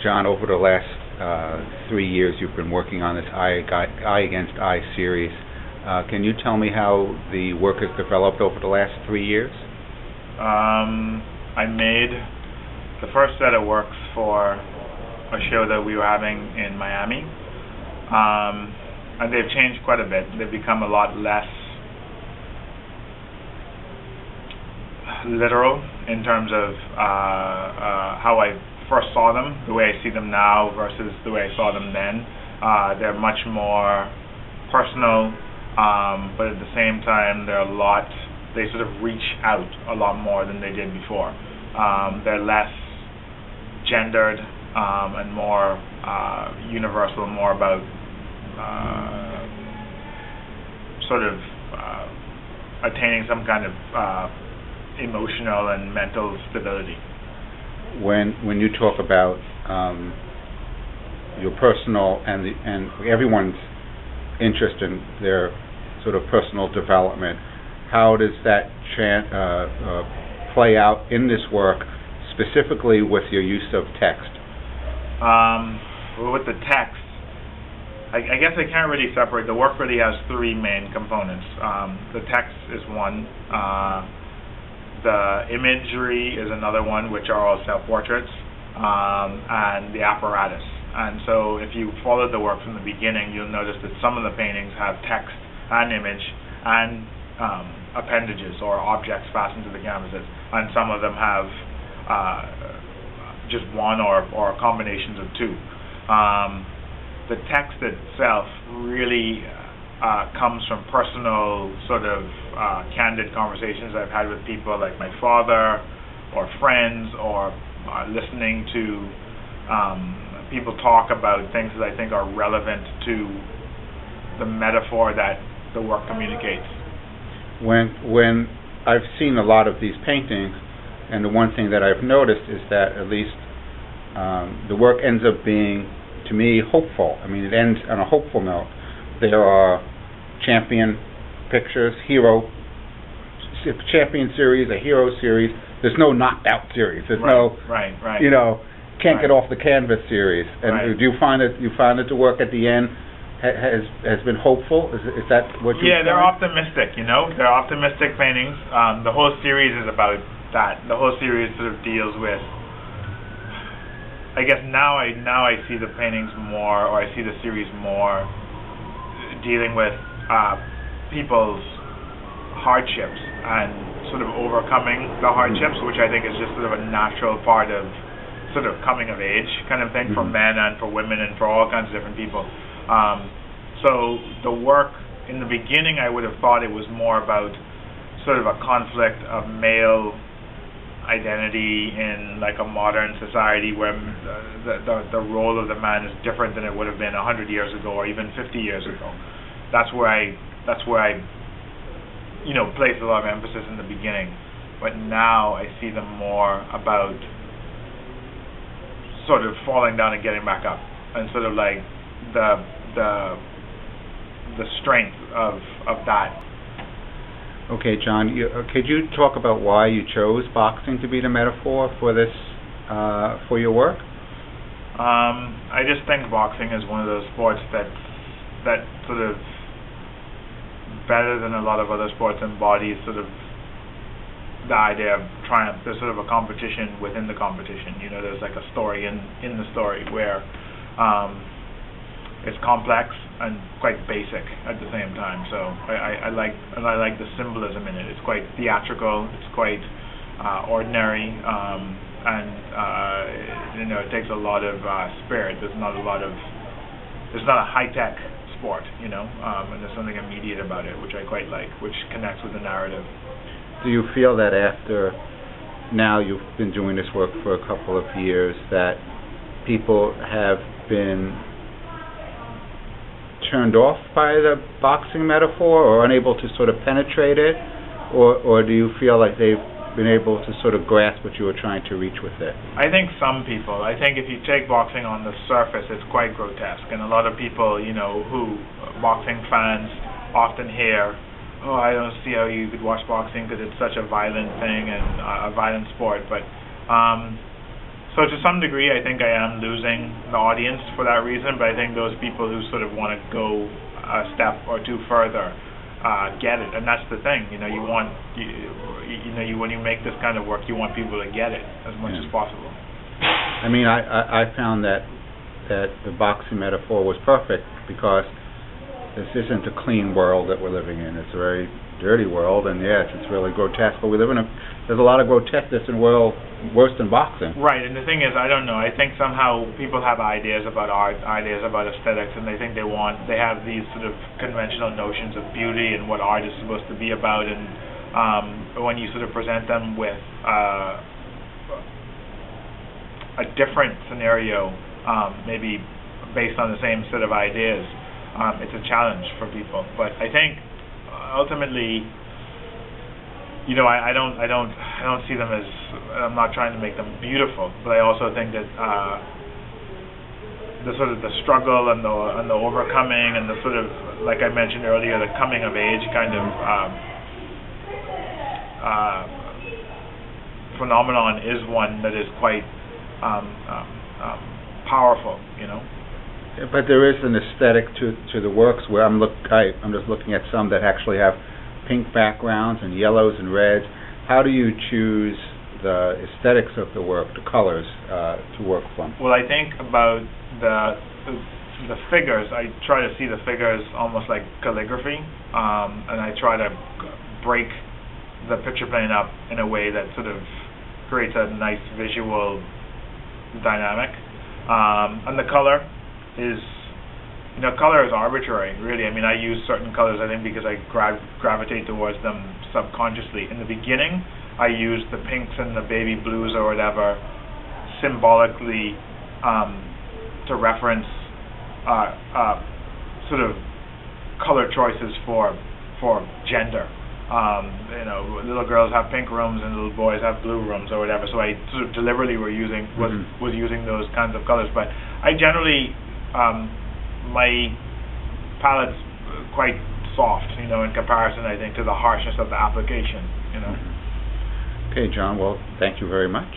John, over the last 3 years, you've been working on this Eye Against Eye series. Can you tell me how the work has developed over the last 3 years? I made the first set of works for a show that we were having in Miami, and they've changed quite a bit. They've become a lot less literal in terms of how I first saw them, the way I see them now versus the way I saw them then. They're much more personal, but at the same time they sort of reach out a lot more than they did before. They're less gendered and more universal, more about sort of attaining some kind of emotional and mental stability. When you talk about your personal and everyone's interest in their sort of personal development, how does that play out in this work, specifically with your use of text? With the text, I guess I can't really separate. The work really has three main components. The text is one. The imagery is another one, which are all self-portraits, and the apparatus. And so if you followed the work from the beginning, you'll notice that some of the paintings have text and image and appendages or objects fastened to the canvases, and some of them have just one or combinations of two. The text itself really comes from personal sort of candid conversations I've had with people like my father or friends, or listening to people talk about things that I think are relevant to the metaphor that the work communicates. When I've seen a lot of these paintings, and the one thing that I've noticed is that at least the work ends up being, to me, hopeful. I mean, it ends on a hopeful note. There are champion pictures, champion series, a hero series. There's no knocked out series. There's right. Can't get off the canvas series. And do you find that the work at the end has been hopeful? Is that what you? Yeah, they're optimistic. They're optimistic paintings. The whole series is about that. The whole series sort of deals with. I guess now I see the paintings more, or I see the series more, dealing with people's hardships and sort of overcoming the hardships, which I think is just sort of a natural part of sort of coming of age kind of thing, for men and for women and for all kinds of different people. So the work, in the beginning, I would have thought it was more about sort of a conflict of male identity in like a modern society where the role of the man is different than it would have been 100 years ago or even 50 years ago. That's where I placed a lot of emphasis in the beginning. But now I see them more about sort of falling down and getting back up, and sort of like the strength of that. Okay, John, could you talk about why you chose boxing to be the metaphor for this, for your work? I just think boxing is one of those sports that sort of, better than a lot of other sports, embodies sort of the idea of triumph. There's sort of a competition within the competition. There's like a story in the story where it's complex and quite basic at the same time. So I like the symbolism in it. It's quite theatrical. It's quite ordinary, and it takes a lot of spirit. It's not a high-tech sport, and there's something immediate about it, which I quite like, which connects with the narrative. Do you feel that after now you've been doing this work for a couple of years, that people have been turned off by the boxing metaphor or unable to sort of penetrate it, or do you feel like they've been able to sort of grasp what you were trying to reach with it? I think some people. I think if you take boxing on the surface, it's quite grotesque, and a lot of people, who boxing fans often hear, "Oh, I don't see how you could watch boxing because it's such a violent thing and a violent sport." But So to some degree, I think I am losing the audience for that reason, but I think those people who sort of want to go a step or two further get it, and that's the thing. You know, when you make this kind of work, you want people to get it as much as possible. I mean, I found that the boxing metaphor was perfect, because this isn't a clean world that we're living in. It's a very dirty world, and yes, it's really grotesque. But we live in there's a lot of grotesqueness in the world, worse than boxing. Right, and the thing is, I don't know. I think somehow people have ideas about art, ideas about aesthetics, and they think they have these sort of conventional notions of beauty and what art is supposed to be about. And when you sort of present them with a different scenario, maybe based on the same set of ideas, it's a challenge for people. But I think ultimately, you know, I don't see them as, I'm not trying to make them beautiful, but I also think that the sort of the struggle and the overcoming and the sort of, like I mentioned earlier, the coming of age kind of phenomenon is one that is quite powerful, you know. But there is an aesthetic to the works where I'm just looking at some that actually have pink backgrounds and yellows and reds. How do you choose the aesthetics of the work, the colors, to work from? Well, I think about the figures. I try to see the figures almost like calligraphy, and I try to break the picture plane up in a way that sort of creates a nice visual dynamic. And the color is, you know, color is arbitrary, really. I mean, I use certain colors, I think, because I gravitate towards them subconsciously. In the beginning, I used the pinks and the baby blues or whatever symbolically to reference sort of color choices for gender. You know, little girls have pink rooms and little boys have blue rooms or whatever. So I sort of deliberately was using those kinds of colors. But I generally my palette's quite soft, you know, in comparison, I think, to the harshness of the application, you know. Okay, John. Well, thank you very much.